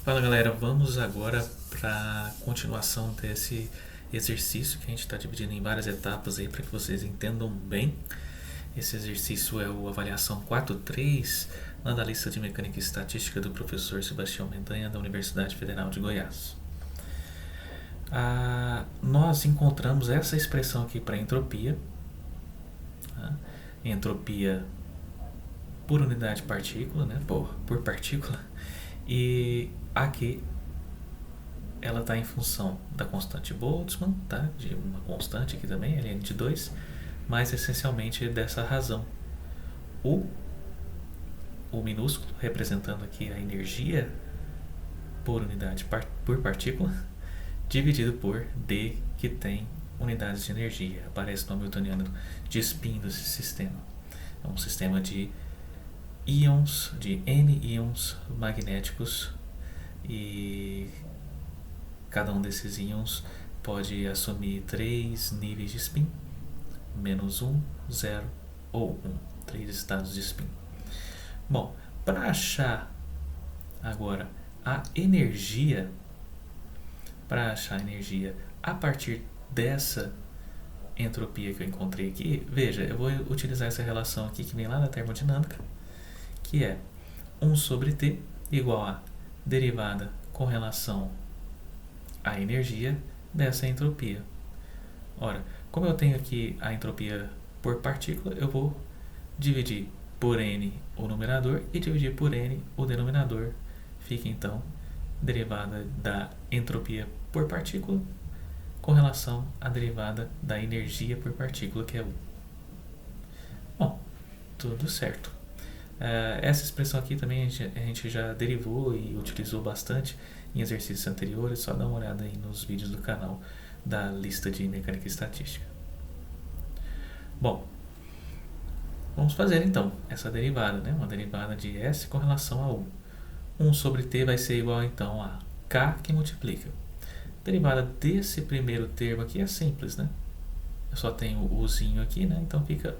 Fala galera, vamos agora para a continuação desse exercício que a gente está dividindo em várias etapas aí para que vocês entendam bem. Esse exercício é o Avaliação 4.3, lá da lista de Mecânica e Estatística do professor Sebastião Mendanha, da Universidade Federal de Goiás. Nós encontramos essa expressão aqui para entropia, tá? Entropia por unidade de partícula, né? por partícula, e aqui ela está em função da constante Boltzmann, tá? De uma constante aqui também, Ln de 2, mas essencialmente dessa razão. O minúsculo, representando aqui a energia por unidade por partícula, dividido por D, que tem unidades de energia. Aparece no Hamiltoniano de spin desse sistema. É um sistema de íons, de N íons magnéticos, e cada um desses íons pode assumir 3 níveis de spin, menos 1, 0 ou 1, 3 estados de spin. Bom, para achar agora a energia, a partir dessa entropia que eu encontrei aqui, veja, eu vou utilizar essa relação aqui que vem lá da termodinâmica, que é 1 sobre T igual a derivada com relação à energia dessa entropia. Ora, como eu tenho aqui a entropia por partícula, eu vou dividir por N o numerador e dividir por N o denominador. Fica então derivada da entropia por partícula com relação à derivada da energia por partícula, que é U. Bom, tudo certo. Essa expressão aqui também a gente já derivou e utilizou bastante em exercícios anteriores, só dá uma olhada aí nos vídeos do canal da lista de Mecânica e Estatística. Bom, vamos fazer então essa derivada, né? Uma derivada de S com relação a U. 1 sobre T vai ser igual então a K que multiplica. A derivada desse primeiro termo aqui é simples, né? Eu só tenho o Uzinho aqui, né? Então fica,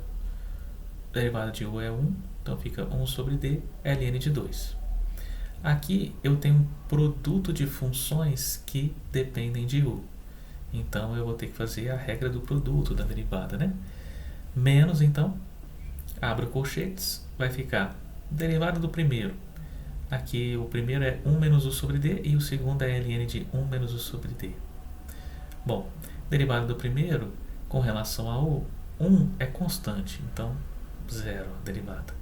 a derivada de U é 1, então fica 1 sobre D, Ln de 2. Aqui eu tenho um produto de funções que dependem de U. Então eu vou ter que fazer a regra do produto da derivada, né? Menos, então, abro colchetes, vai ficar derivada do primeiro. Aqui o primeiro é 1 menos U sobre D e o segundo é Ln de 1 menos U sobre D. Bom, derivada do primeiro com relação a U, 1 é constante, então 0 derivada.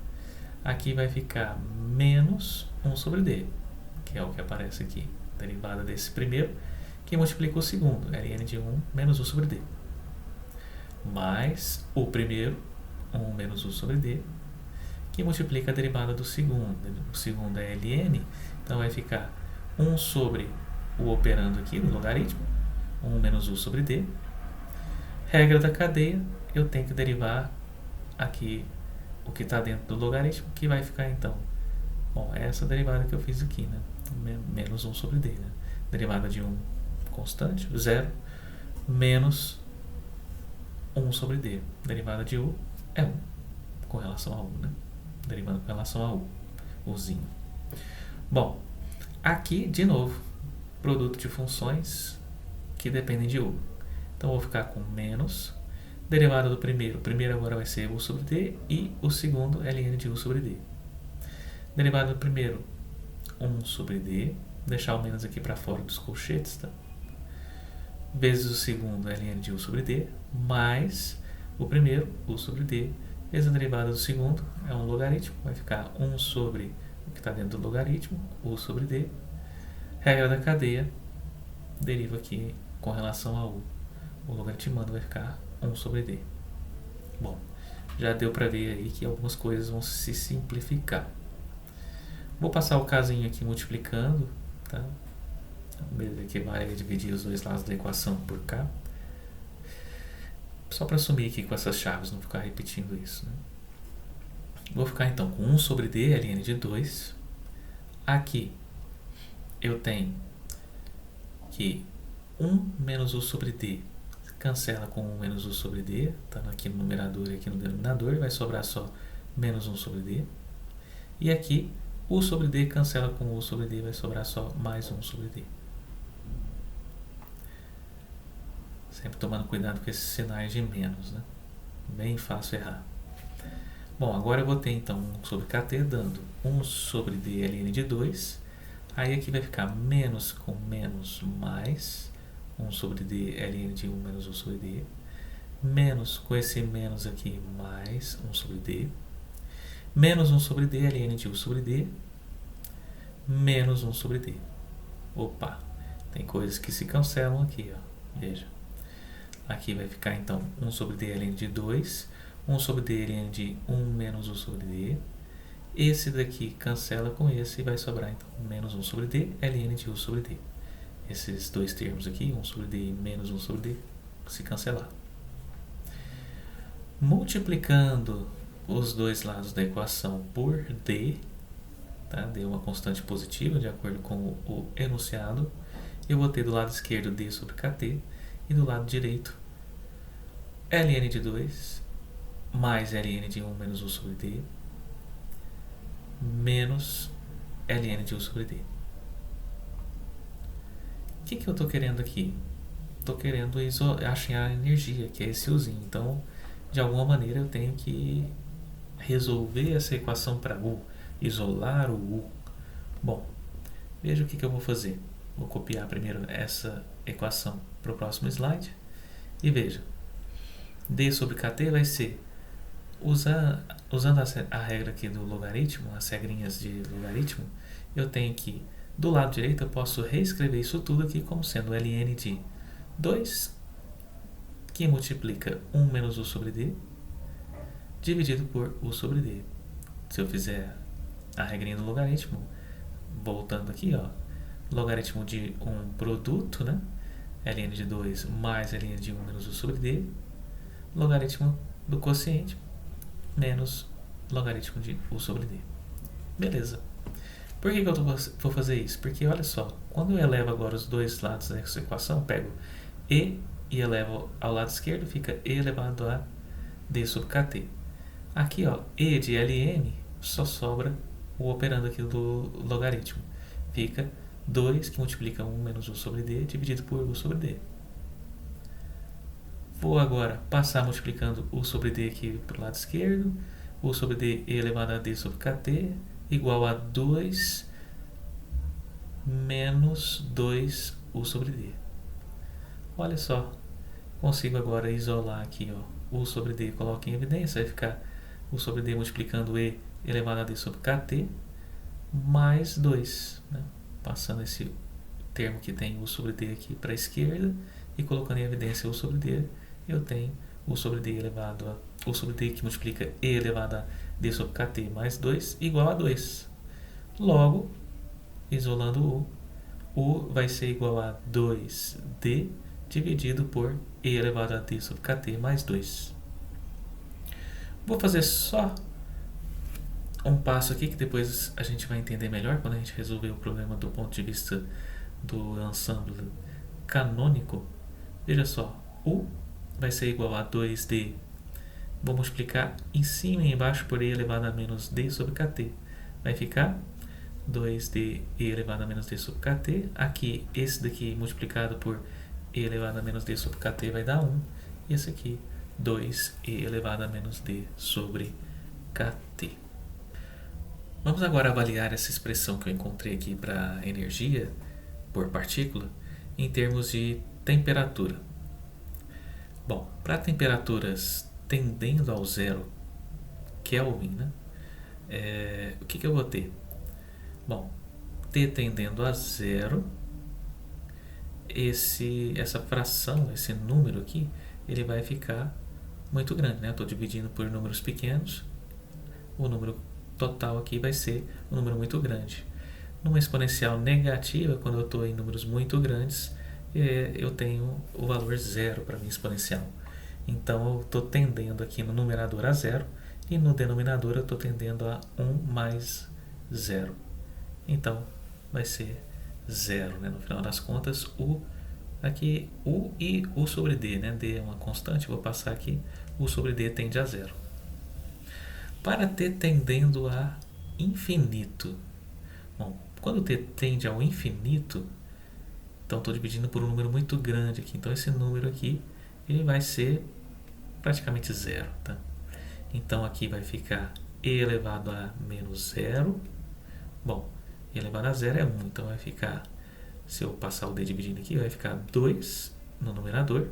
Aqui vai ficar menos 1 sobre D, que é o que aparece aqui. Derivada desse primeiro, que multiplica o segundo, Ln de 1 menos U sobre D. Mais o primeiro, 1 menos U sobre D, que multiplica a derivada do segundo. O segundo é Ln, então vai ficar 1 sobre o operando aqui, do logaritmo, 1 menos U sobre D. Regra da cadeia, eu tenho que derivar aqui o que está dentro do logaritmo, que vai ficar então, bom, essa derivada que eu fiz aqui, né? Menos 1 sobre D, né? Derivada de 1 constante, 0, menos 1 sobre D. Derivada de U é 1, com relação a U, né? Derivando com relação a U, Uzinho. Bom, aqui, de novo, produto de funções que dependem de U. Então, eu vou ficar com menos derivada do primeiro. O primeiro agora vai ser U sobre D e o segundo Ln de U sobre D. Derivada do primeiro, 1 sobre D. Deixar o menos aqui para fora dos colchetes, tá? Vezes o segundo Ln de U sobre D, mais o primeiro, U sobre D, vezes a derivada do segundo, é um logaritmo, vai ficar 1 sobre o que está dentro do logaritmo, U sobre D. Regra da cadeia, deriva aqui com relação a U. O logaritmando vai ficar 1 sobre D. Bom, já deu para ver aí que algumas coisas vão se simplificar. Vou passar o casinho aqui multiplicando, tá? Que vai dividir os dois lados da equação por K. Só para assumir aqui com essas chaves, não ficar repetindo isso, né? Vou ficar então com 1 sobre D, Ln de 2. Aqui eu tenho que 1 menos U sobre D cancela com 1 menos U sobre D, tá aqui no numerador e aqui no denominador, vai sobrar só menos 1 sobre D. E aqui U sobre D cancela com U sobre D, vai sobrar só mais 1 sobre D. Sempre tomando cuidado com esses sinais de menos, né? Bem fácil errar. Bom, agora eu vou ter então 1 sobre kt dando 1 sobre d ln de 2. Aí aqui vai ficar menos com menos mais 1 sobre d ln de 1 menos 1 sobre d. Menos com esse menos aqui mais 1 sobre d. Menos 1 sobre d ln de 1 sobre d. Menos 1 sobre d. Opa, tem coisas que se cancelam aqui, ó. Veja. Aqui vai ficar então 1 sobre d ln de 2. 1 sobre d ln de 1 menos 1 sobre d. Esse daqui cancela com esse e vai sobrar então menos 1 sobre d ln de 1 sobre d. Esses dois termos aqui, 1 sobre d e menos 1 sobre d, se cancelar. Multiplicando os dois lados da equação por d, tá? D é uma constante positiva de acordo com o enunciado. Eu vou ter do lado esquerdo d sobre kt e do lado direito ln de 2 mais ln de 1 menos 1 sobre d menos ln de 1 sobre d. O que eu estou querendo aqui? Estou querendo achar a energia, que é esse uzinho. Então, de alguma maneira, eu tenho que resolver essa equação para U, isolar o U. Bom, veja o que eu vou fazer. Vou copiar primeiro essa equação para o próximo slide. E veja, d sobre kt vai ser, usando a regra aqui do logaritmo, as regrinhas de logaritmo, eu tenho que, do lado direito, eu posso reescrever isso tudo aqui como sendo ln de 2, que multiplica 1 menos 1 sobre d, dividido por u sobre d. Se eu fizer a regrinha do logaritmo, voltando aqui, ó, logaritmo de um produto, né? ln de 2 mais ln de 1 menos 1 sobre d, logaritmo do quociente menos logaritmo de u sobre d. Beleza. Por que eu vou fazer isso? Porque olha só, quando eu elevo agora os dois lados dessa equação, eu pego e elevo ao lado esquerdo, fica e elevado a d sobre kt. Aqui, ó, e de ln, só sobra o operando aqui do logaritmo. Fica 2 que multiplica 1 menos 1 sobre d dividido por u sobre d. Vou agora passar multiplicando u sobre d aqui para o lado esquerdo. U sobre d elevado a d sobre kt igual a 2 menos 2 u sobre d. Olha só, consigo agora isolar aqui, ó, u sobre d, coloco em evidência, vai ficar u sobre d multiplicando e elevado a d sobre kt mais 2, né? Passando esse termo que tem u sobre d aqui para a esquerda e colocando em evidência u sobre d, eu tenho u sobre d elevado a u sobre d que multiplica e elevado a d sobre kt mais 2 igual a 2. Logo, isolando u vai ser igual a 2d dividido por e elevado a d sobre kt mais 2. Vou fazer só um passo aqui que depois a gente vai entender melhor quando a gente resolver o problema do ponto de vista do ensemble canônico. Veja só, u vai ser igual a 2d. Vou multiplicar em cima e embaixo por e elevado a menos d sobre kt. Vai ficar 2d e elevado a menos d sobre kt. Aqui, esse daqui multiplicado por e elevado a menos d sobre kt vai dar 1. E esse aqui, 2e elevado a menos d sobre kt. Vamos agora avaliar essa expressão que eu encontrei aqui para energia por partícula em termos de temperatura. Bom, para temperaturas tendendo ao zero Kelvin, né? O que eu vou ter? Bom, T tendendo a zero, essa fração, esse número aqui, ele vai ficar muito grande, né? Eu estou dividindo por números pequenos, o número total aqui vai ser um número muito grande. Numa exponencial negativa, quando eu estou em números muito grandes, eu tenho o valor zero para minha exponencial. Então eu estou tendendo aqui no numerador a zero e no denominador eu estou tendendo a 1 mais zero. Então vai ser zero, né? No final das contas, aqui u e u sobre d, né? D é uma constante, vou passar aqui, u sobre d tende a zero. Para t tendendo a infinito, Bom, quando t tende ao infinito, então estou dividindo por um número muito grande aqui. Então esse número aqui ele vai ser praticamente zero. Tá? Então aqui vai ficar e elevado a menos zero. Bom, e elevado a zero é 1. Então vai ficar, se eu passar o d dividindo aqui, vai ficar 2 no numerador.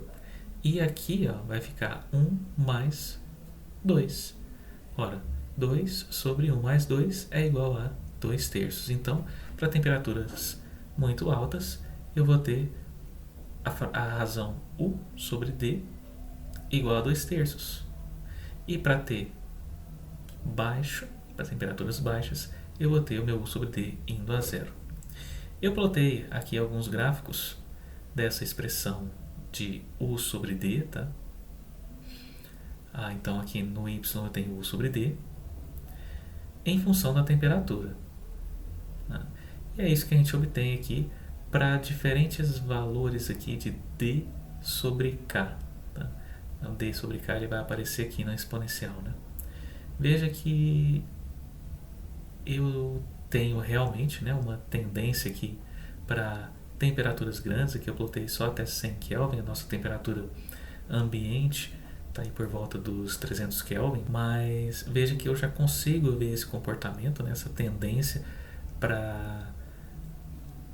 E aqui ó, vai ficar 1 mais 2. Ora, 2 sobre 1 mais 2 é igual a 2 terços. Então, para temperaturas muito altas, eu vou ter a razão U sobre D igual a 2 terços. E para T baixo, para temperaturas baixas, eu vou ter o meu U sobre D indo a zero. Eu plotei aqui alguns gráficos dessa expressão de U sobre D, tá? Então aqui no Y eu tenho U sobre D em função da temperatura. Tá? E é isso que a gente obtém aqui para diferentes valores aqui de D sobre K. Tá? Então, D sobre K ele vai aparecer aqui na exponencial. Né? Veja que eu tenho realmente, né, uma tendência aqui para temperaturas grandes. Aqui eu plotei só até 100 Kelvin, a nossa temperatura ambiente está aí por volta dos 300 Kelvin, mas veja que eu já consigo ver esse comportamento, né, essa tendência para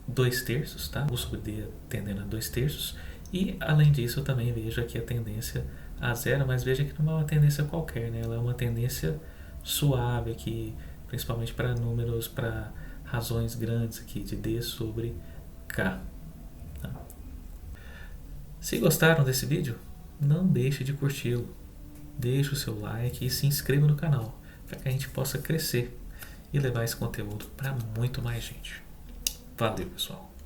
2 terços, tá? U sobre D tendendo a 2 terços, e além disso eu também vejo aqui a tendência a zero, mas veja que não é uma tendência qualquer, né? Ela é uma tendência suave aqui, principalmente para números, para razões grandes aqui de D sobre K. Tá? Se gostaram desse vídeo, não deixe de curti-lo, deixe o seu like e se inscreva no canal, para que a gente possa crescer e levar esse conteúdo para muito mais gente. Valeu, pessoal!